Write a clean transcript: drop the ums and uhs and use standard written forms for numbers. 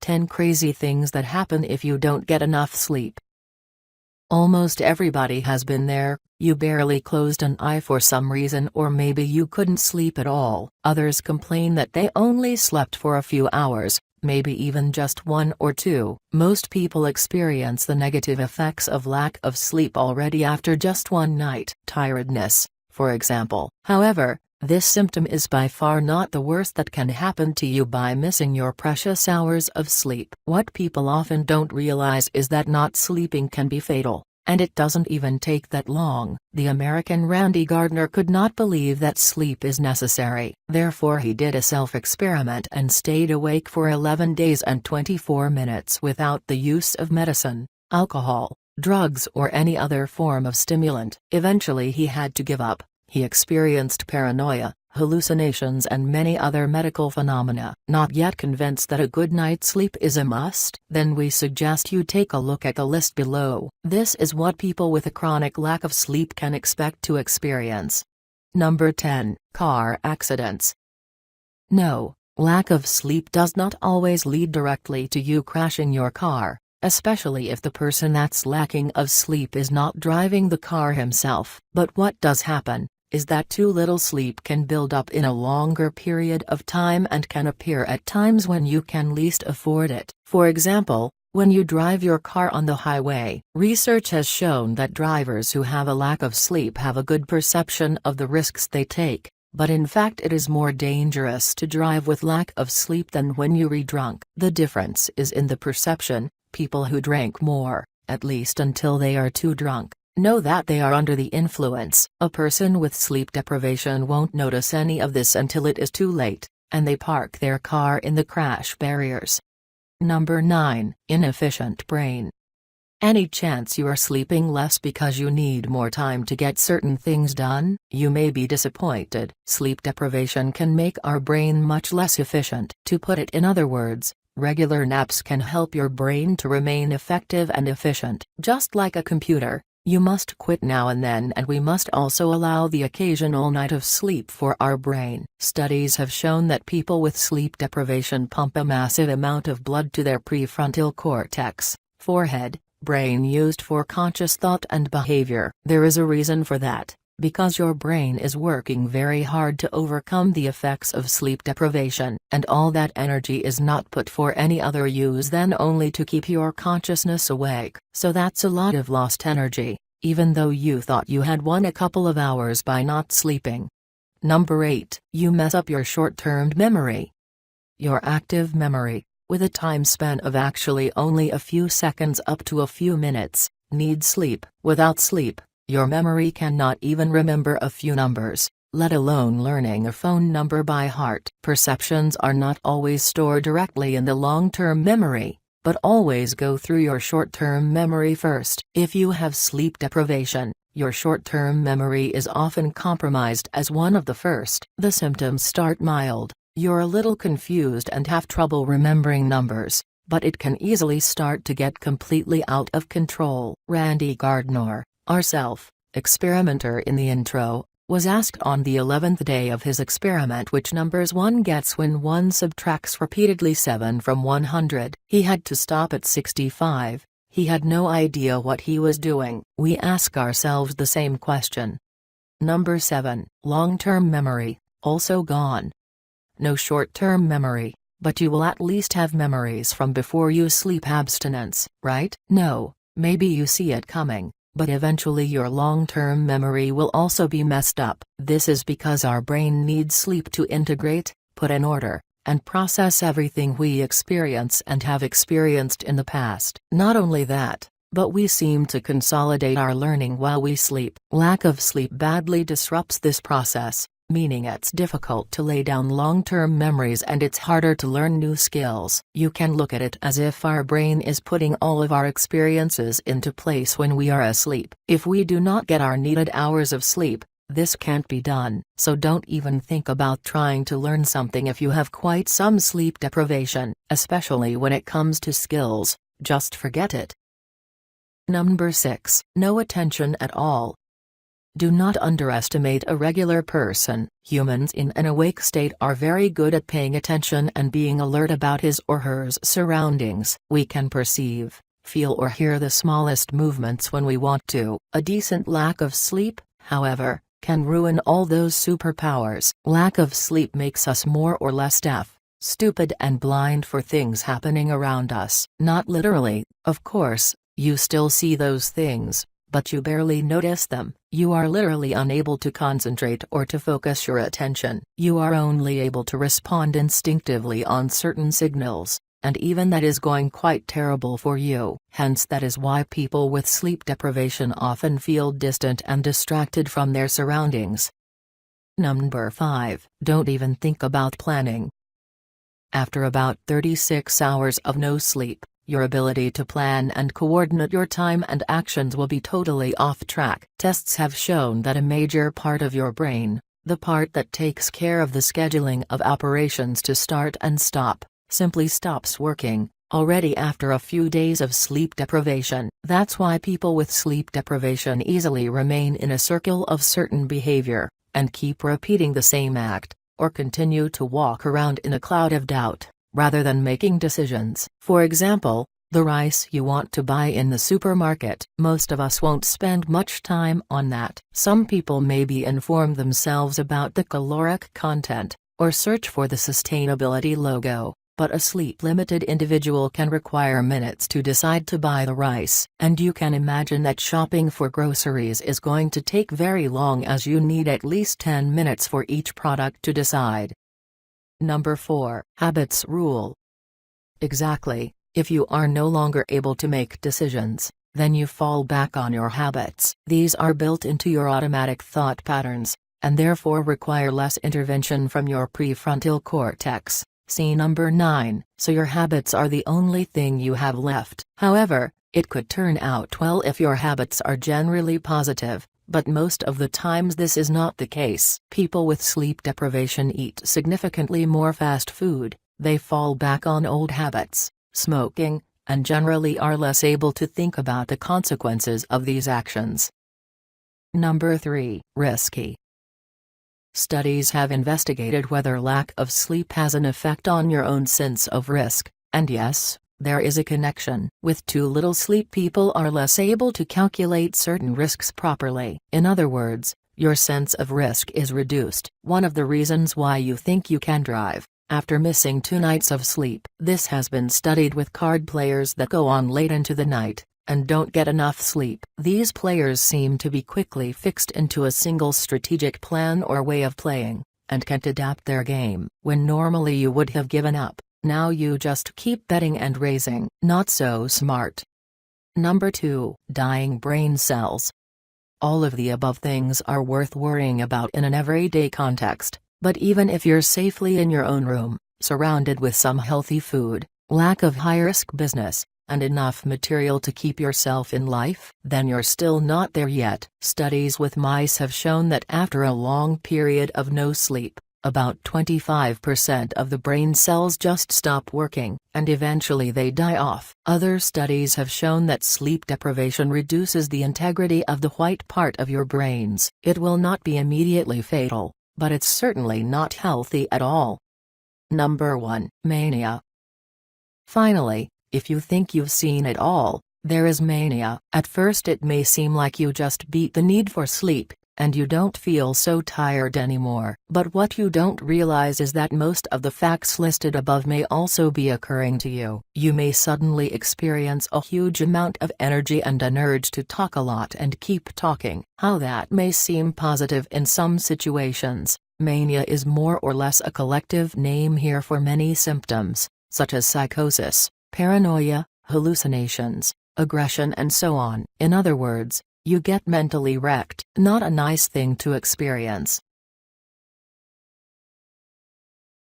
10 Crazy Things That Happen If You Don't Get Enough Sleep. Almost everybody has been there. You barely closed an eye for some reason, or maybe you couldn't sleep at all. Others complain that they only slept for a few hours, maybe even just 1 or 2. Most people experience the negative effects of lack of sleep already after just one night. Tiredness, for example. However, this symptom is by far not the worst that can happen to you by missing your precious hours of sleep. What people often don't realize is that not sleeping can be fatal, and it doesn't even take that long. The American Randy Gardner could not believe that sleep is necessary. Therefore he did a self-experiment and stayed awake for 11 days and 24 minutes without the use of medicine, alcohol, drugs or any other form of stimulant. Eventually he had to give up. He experienced paranoia, hallucinations and many other medical phenomena. Not yet convinced that a good night's sleep is a must? Then we suggest you take a look at the list below. This is what people with a chronic lack of sleep can expect to experience. Number 10. Car accidents. No, lack of sleep does not always lead directly to you crashing your car, especially if the person that's lacking of sleep is not driving the car himself. But what does happen is that too little sleep can build up in a longer period of time and can appear at times when you can least afford it. For example, when you drive your car on the highway. Research has shown that drivers who have a lack of sleep have a good perception of the risks they take, but in fact it is more dangerous to drive with lack of sleep than when you're drunk. The difference is in the perception. People who drink more, at least until they are too drunk, know that they are under the influence. A person with sleep deprivation won't notice any of this until it is too late, and they park their car in the crash barriers. Number 9. Inefficient brain. Any chance you are sleeping less because you need more time to get certain things done? You may be disappointed. Sleep deprivation can make our brain much less efficient. To put it in other words, regular naps can help your brain to remain effective and efficient. Just like a computer, you must quit now and then, and we must also allow the occasional night of sleep for our brain. Studies have shown that people with sleep deprivation pump a massive amount of blood to their prefrontal cortex, forehead, brain used for conscious thought and behavior. There is a reason for that. Because your brain is working very hard to overcome the effects of sleep deprivation, and all that energy is not put for any other use than only to keep your consciousness awake. So that's a lot of lost energy, even though you thought you had won a couple of hours by not sleeping. Number 8. You mess up your short-term memory. Your active memory, with a time span of actually only a few seconds up to a few minutes, needs sleep. Without sleep, your memory cannot even remember a few numbers, let alone learning a phone number by heart. Perceptions are not always stored directly in the long-term memory, but always go through your short-term memory first. If you have sleep deprivation, your short-term memory is often compromised as one of the first. The symptoms start mild. You're a little confused and have trouble remembering numbers, but it can easily start to get completely out of control. Randy Gardner, our self-experimenter in the intro, was asked on the 11th day of his experiment which numbers one gets when one subtracts repeatedly 7 from 100. He had to stop at 65. He had no idea what he was doing. We ask ourselves the same question. Number 7. Long-term memory, also gone. No short-term memory, but you will at least have memories from before you sleep. Abstinence, right? No, maybe you see it coming, but eventually your long-term memory will also be messed up. This is because our brain needs sleep to integrate, put in order, and process everything we experience and have experienced in the past. Not only that, but we seem to consolidate our learning while we sleep. Lack of sleep badly disrupts this process, meaning it's difficult to lay down long-term memories and it's harder to learn new skills. You can look at it as if our brain is putting all of our experiences into place when we are asleep. If we do not get our needed hours of sleep, this can't be done. So don't even think about trying to learn something if you have quite some sleep deprivation, especially when it comes to skills. Just forget it. Number 6. No attention at all. Do not underestimate a regular person. Humans in an awake state are very good at paying attention and being alert about his or her surroundings. We can perceive, feel or hear the smallest movements when we want to. A decent lack of sleep, however, can ruin all those superpowers. Lack of sleep makes us more or less deaf, stupid and blind for things happening around us. Not literally, of course, you still see those things, but you barely notice them. You are literally unable to concentrate or to focus your attention. You are only able to respond instinctively on certain signals, and even that is going quite terrible for you. Hence that is why people with sleep deprivation often feel distant and distracted from their surroundings. Number 5. Don't even think about planning. After about 36 hours of no sleep, your ability to plan and coordinate your time and actions will be totally off track. Tests have shown that a major part of your brain, the part that takes care of the scheduling of operations to start and stop, simply stops working, already after a few days of sleep deprivation. That's why people with sleep deprivation easily remain in a circle of certain behavior, and keep repeating the same act, or continue to walk around in a cloud of doubt, rather than making decisions. For example, the rice you want to buy in the supermarket. Most of us won't spend much time on that. Some people maybe inform themselves about the caloric content, or search for the sustainability logo, but a sleep-limited individual can require minutes to decide to buy the rice. And you can imagine that shopping for groceries is going to take very long, as you need at least 10 minutes for each product to decide. Number 4. Habits rule. Exactly, if you are no longer able to make decisions, then you fall back on your habits. These are built into your automatic thought patterns, and therefore require less intervention from your prefrontal cortex. See number 9. So your habits are the only thing you have left. However, it could turn out well if your habits are generally positive, but most of the times this is not the case. People with sleep deprivation eat significantly more fast food, they fall back on old habits, smoking, and generally are less able to think about the consequences of these actions. Number 3. Risky. Studies have investigated whether lack of sleep has an effect on your own sense of risk, and yes, there is a connection. With too little sleep, people are less able to calculate certain risks properly. In other words, your sense of risk is reduced. One of the reasons why you think you can drive, after missing 2 nights of sleep. This has been studied with card players that go on late into the night, and don't get enough sleep. These players seem to be quickly fixed into a single strategic plan or way of playing, and can't adapt their game. When normally you would have given up, now you just keep betting and raising. Not so smart. Number 2. Dying brain cells. All of the above things are worth worrying about in an everyday context, but even if you're safely in your own room, surrounded with some healthy food, lack of high-risk business, and enough material to keep yourself in life, then you're still not there yet. Studies with mice have shown that after a long period of no sleep, about 25% of the brain cells just stop working, and eventually they die off. Other studies have shown that sleep deprivation reduces the integrity of the white part of your brains. It will not be immediately fatal, but it's certainly not healthy at all. Number 1. Mania. Finally, if you think you've seen it all, there is mania. At first it may seem like you just beat the need for sleep, and you don't feel so tired anymore. But what you don't realize is that most of the facts listed above may also be occurring to you. You may suddenly experience a huge amount of energy and an urge to talk a lot and keep talking. How that may seem positive in some situations, mania is more or less a collective name here for many symptoms, such as psychosis, paranoia, hallucinations, aggression and so on. In other words, you get mentally wrecked. Not a nice thing to experience,